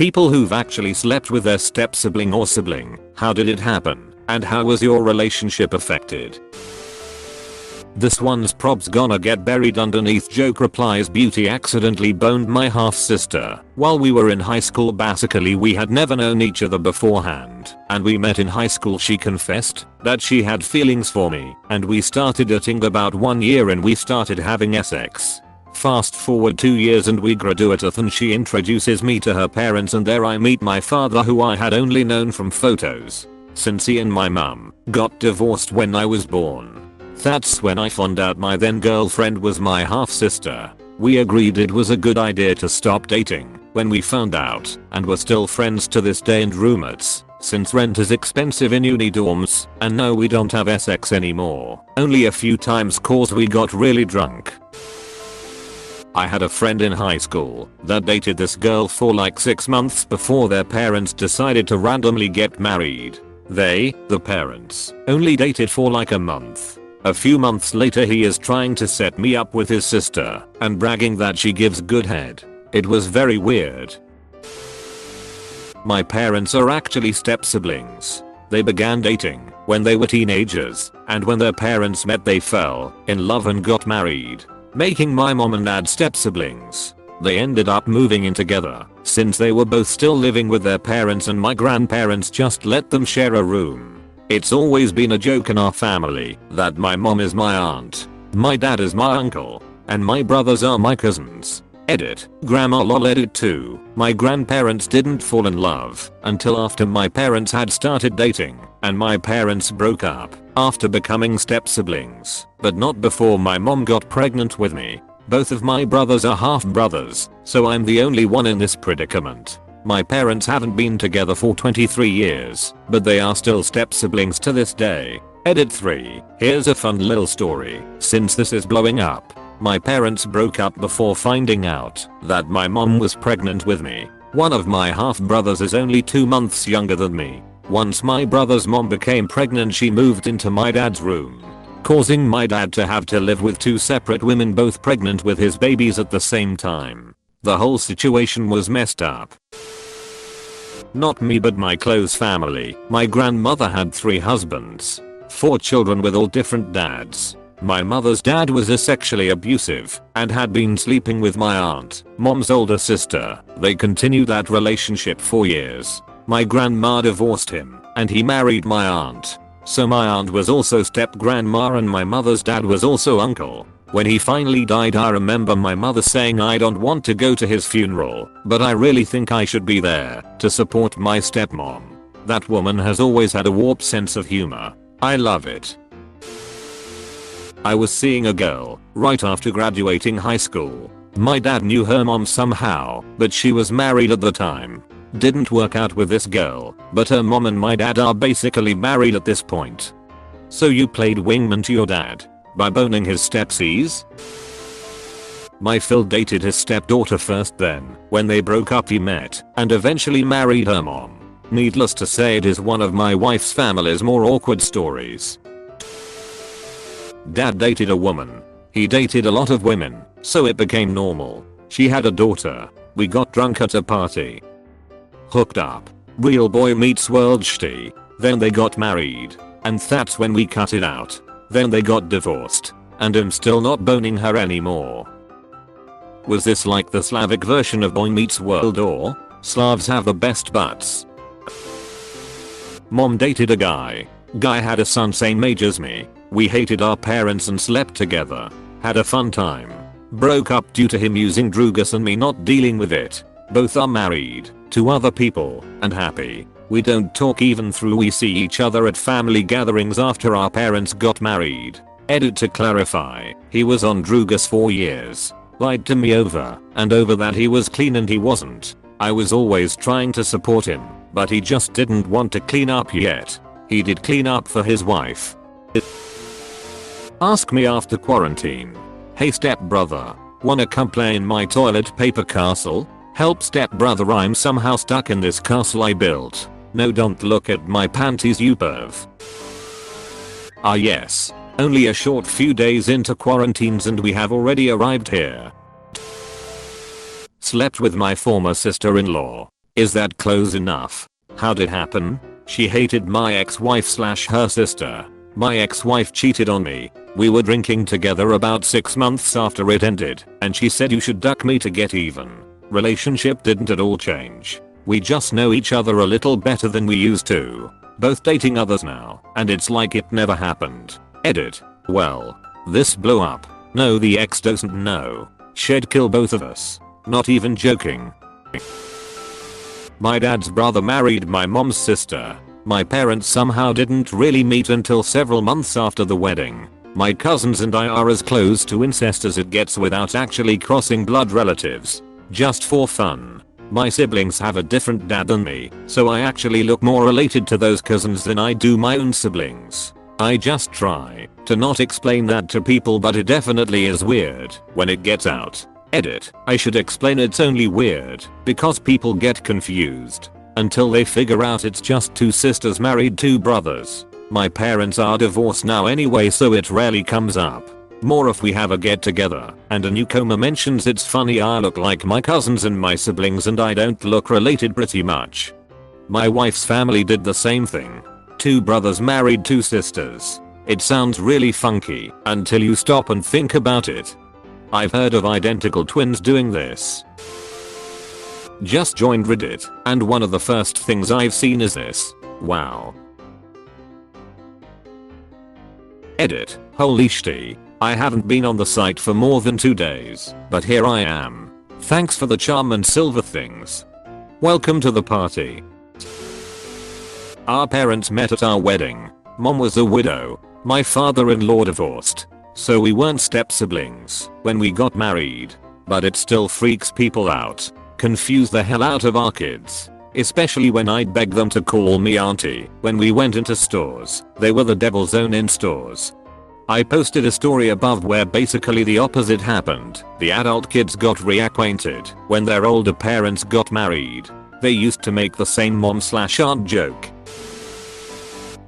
People who've actually slept with their step-sibling or sibling. How did it happen? And how was your relationship affected? This one's prob's gonna get buried underneath joke replies. Beauty accidentally boned my half sister while we were in high school. Basically we had never known each other beforehand and we met in high school. She confessed that she had feelings for me and we started dating about 1 year and we started having sex. Fast forward 2 years and we graduate and she introduces me to her parents and there I meet my father who I had only known from photos since he and my mum got divorced when I was born. That's when I found out my then girlfriend was my half sister. We agreed it was a good idea to stop dating when we found out and we're still friends to this day and roommates since rent is expensive in uni dorms. And no, we don't have sex anymore, only a few times cause we got really drunk. I had a friend in high school that dated this girl for like 6 months before their parents decided to randomly get married. They, the parents, only dated for like a month. A few months later he is trying to set me up with his sister and bragging that she gives good head. It was very weird. My parents are actually step siblings. They began dating when they were teenagers and when their parents met they fell in love and got married, making my mom and dad step siblings. They ended up moving in together since they were both still living with their parents and my grandparents just let them share a room. It's always been a joke in our family that my mom is my aunt, my dad is my uncle, and my brothers are my cousins. Edit. Grandma lol. Edit 2. My grandparents didn't fall in love until after my parents had started dating and my parents broke up after becoming step siblings, but not before my mom got pregnant with me. Both of my brothers are half brothers, so I'm the only one in this predicament. My parents haven't been together for 23 years, but they are still step siblings to this day. Edit 3. Here's a fun little story since this is blowing up. My parents broke up before finding out that my mom was pregnant with me. One of my half brothers is only 2 months younger than me. Once my brother's mom became pregnant she moved into my dad's room, causing my dad to have to live with 2 separate women both pregnant with his babies at the same time. The whole situation was messed up. Not me but my close family. My grandmother had 3 husbands, 4 children with all different dads. My mother's dad was sexually abusive and had been sleeping with my aunt, mom's older sister. They continued that relationship for years. My grandma divorced him and he married my aunt. So my aunt was also step grandma and my mother's dad was also uncle. When he finally died I remember my mother saying I don't want to go to his funeral, but I really think I should be there to support my stepmom. That woman has always had a warped sense of humor. I love it. I was seeing a girl right after graduating high school. My dad knew her mom somehow, but she was married at the time. Didn't work out with this girl, but her mom and my dad are basically married at this point. So you played wingman to your dad by boning his stepsies? My Phil dated his stepdaughter first, then when they broke up he met and eventually married her mom. Needless to say it is one of my wife's family's more awkward stories. Dad dated a woman. He dated a lot of women, so it became normal. She had a daughter. We got drunk at a party. Hooked up. Real boy meets world shitty. Then they got married. And that's when we cut it out. Then they got divorced. And I'm still not boning her anymore. Was this like the Slavic version of Boy Meets World or Slavs have the best butts? Mom dated a guy. Guy had a son same age as me. We hated our parents and slept together. Had a fun time. Broke up due to him using drugas and me not dealing with it. Both are married to other people and happy. We don't talk even through we see each other at family gatherings after our parents got married. Edit to clarify, he was on drugas for years. Lied to me over and over that he was clean and he wasn't. I was always trying to support him, but he just didn't want to clean up yet. He did clean up for his wife. Ask me after quarantine. Hey stepbrother, wanna come play in my toilet paper castle? Help stepbrother, I'm somehow stuck in this castle I built. No, don't look at my panties you perv. Ah yes, only a short few days into quarantines and we have already arrived here. Slept with my former sister-in-law. Is that close enough? How'd it happen? She hated my ex-wife slash her sister. My ex-wife cheated on me. We were drinking together about 6 months after it ended, and she said you should duck me to get even. Relationship didn't at all change. We just know each other a little better than we used to. Both dating others now, and it's like it never happened. Edit. Well, this blew up. No, the ex doesn't know. She'd kill both of us. Not even joking. My dad's brother married my mom's sister. My parents somehow didn't really meet until several months after the wedding. My cousins and I are as close to incest as it gets without actually crossing blood relatives. Just for fun. My siblings have a different dad than me, so I actually look more related to those cousins than I do my own siblings. I just try to not explain that to people, but it definitely is weird when it gets out. Edit. I should explain it's only weird because people get confused until they figure out it's just two sisters married two brothers. My parents are divorced now anyway, so it rarely comes up. More if we have a get together and a newcomer mentions it's funny I look like my cousins and my siblings and I don't look related pretty much. My wife's family did the same thing. Two brothers married two sisters. It sounds really funky until you stop and think about it. I've heard of identical twins doing this. Just joined Reddit, and one of the first things I've seen is this. Wow. Edit. Holy shit. I haven't been on the site for more than 2 days, but here I am. Thanks for the charm and silver things. Welcome to the party. Our parents met at our wedding. Mom was a widow. My father-in-law divorced. So we weren't step-siblings when we got married. But it still freaks people out. Confused the hell out of our kids. Especially when I'd beg them to call me auntie when we went into stores. They were the devil's own in stores. I posted a story above where basically the opposite happened. The adult kids got reacquainted when their older parents got married. They used to make the same mom/aunt joke.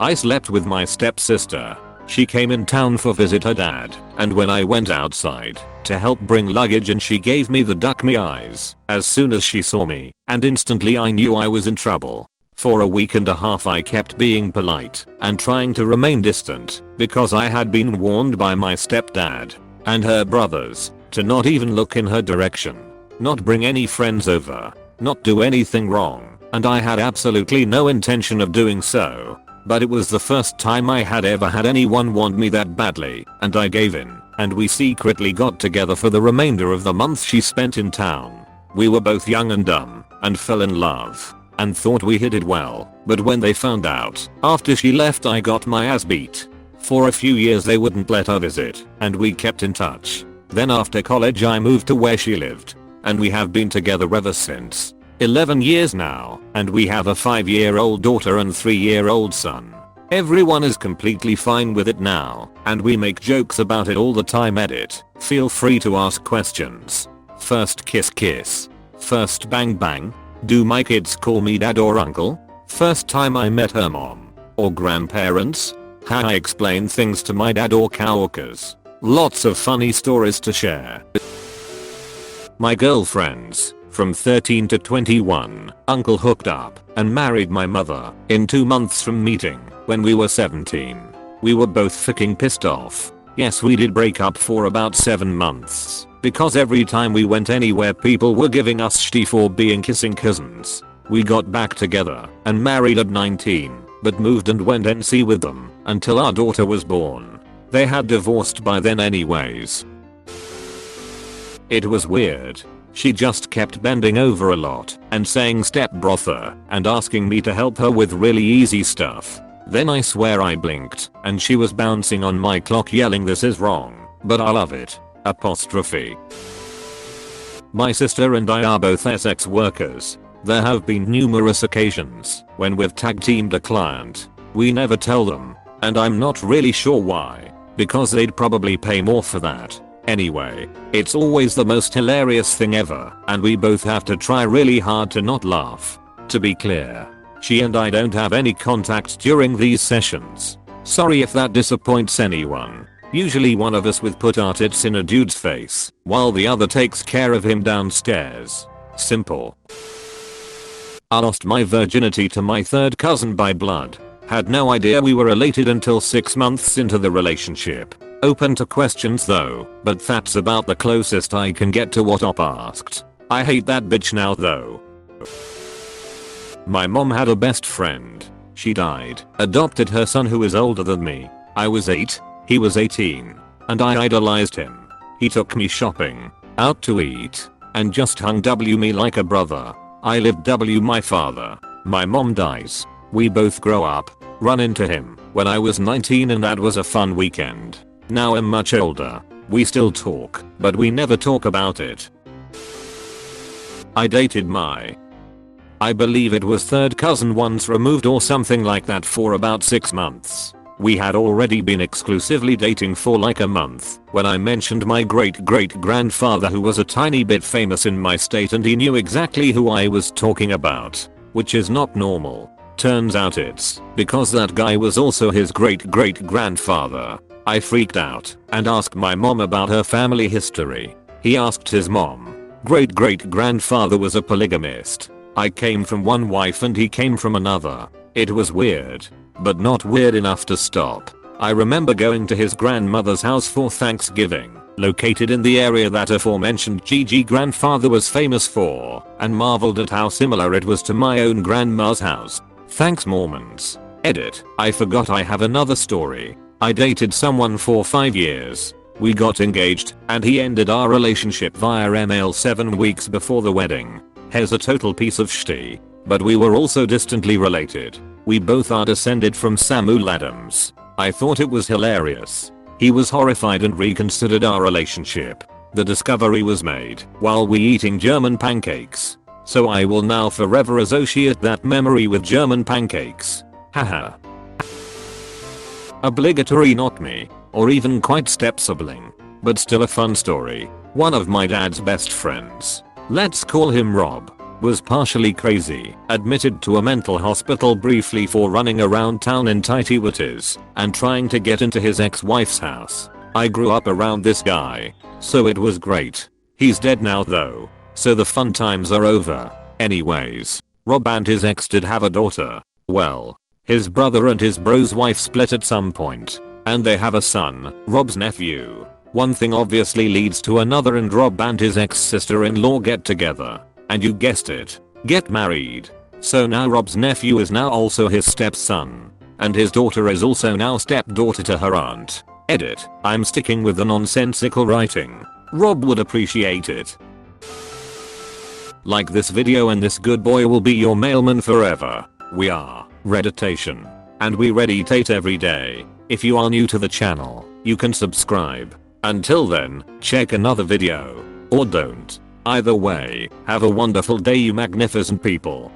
I slept with my stepsister. She came in town for visit her dad, and when I went outside to help bring luggage and she gave me the duck me eyes as soon as she saw me, and instantly I knew I was in trouble. For a week and a half I kept being polite and trying to remain distant because I had been warned by my stepdad and her brothers to not even look in her direction, not bring any friends over, not do anything wrong, and I had absolutely no intention of doing so. But it was the first time I had ever had anyone want me that badly, and I gave in, and we secretly got together for the remainder of the month she spent in town. We were both young and dumb, and fell in love, and thought we hit it well, but when they found out, after she left I got my ass beat. For a few years they wouldn't let her visit, and we kept in touch. Then after college I moved to where she lived, and we have been together ever since. 11 years now, and we have a 5-year-old daughter and 3-year-old son. Everyone is completely fine with it now, and we make jokes about it all the time. Edit. Feel free to ask questions. First kiss kiss. First bang bang. Do my kids call me dad or uncle? First time I met her mom. Or grandparents? How I explain things to my dad or coworkers. Lots of funny stories to share. My girlfriends. From 13 to 21, uncle hooked up and married my mother in 2 months from meeting when we were 17. We were both fucking pissed off. Yes, we did break up for about 7 months because every time we went anywhere people were giving us shit for being kissing cousins. We got back together and married at 19, but moved and went NC with them until our daughter was born. They had divorced by then anyways. It was weird. She just kept bending over a lot and saying step brother and asking me to help her with really easy stuff. Then I swear I blinked and she was bouncing on my clock yelling this is wrong, but I love it. Apostrophe. My sister and I are both sex workers. There have been numerous occasions when we've tag teamed a client. We never tell them, and I'm not really sure why, because they'd probably pay more for that. Anyway, it's always the most hilarious thing ever, and we both have to try really hard to not laugh. To be clear, she and I don't have any contact during these sessions. Sorry if that disappoints anyone. Usually one of us would put our tits in a dude's face, while the other takes care of him downstairs. Simple. I lost my virginity to my third cousin by blood. Had no idea we were related until 6 months into the relationship. Open to questions though, but that's about the closest I can get to what Op asked. I hate that bitch now though. My mom had a best friend. She died. Adopted her son who is older than me. I was 8, he was 18, and I idolized him. He took me shopping, out to eat, and just hung W me like a brother. I lived W my father. My mom dies. We both grow up, run into him when I was 19 and that was a fun weekend. Now I'm much older. We still talk, but we never talk about it. I dated I believe it was third cousin once removed or something like that for about 6 months. We had already been exclusively dating for like a month when I mentioned my great-great-grandfather who was a tiny bit famous in my state and he knew exactly who I was talking about, which is not normal. Turns out it's because that guy was also his great-great-grandfather. I freaked out and asked my mom about her family history. He asked his mom. Great-great-grandfather was a polygamist. I came from one wife and he came from another. It was weird, but not weird enough to stop. I remember going to his grandmother's house for Thanksgiving, located in the area that aforementioned GG grandfather was famous for, and marveled at how similar it was to my own grandma's house. Thanks Mormons. Edit. I forgot I have another story. I dated someone for 5 years. We got engaged, and he ended our relationship via email 7 weeks before the wedding. Here's a total piece of shitty, but we were also distantly related. We both are descended from Samuel Adams. I thought it was hilarious. He was horrified and reconsidered our relationship. The discovery was made while we eating German pancakes. So I will now forever associate that memory with German pancakes. Haha. Obligatory not me, or even quite step-sibling, but still a fun story. One of my dad's best friends, let's call him Rob, was partially crazy, admitted to a mental hospital briefly for running around town in tighty whities and trying to get into his ex-wife's house. I grew up around this guy, so it was great. He's dead now though, so the fun times are over. Anyways, Rob and his ex did have a daughter. Well, his brother and his bro's wife split at some point, and they have a son, Rob's nephew. One thing obviously leads to another and Rob and his ex-sister-in-law get together. And you guessed it, get married. So now Rob's nephew is now also his stepson. And his daughter is also now stepdaughter to her aunt. Edit. I'm sticking with the nonsensical writing. Rob would appreciate it. Like this video and this good boy will be your mailman forever. We are Redditation. And we redditate every day. If you are new to the channel, you can subscribe. Until then, check another video. Or don't. Either way, have a wonderful day you magnificent people.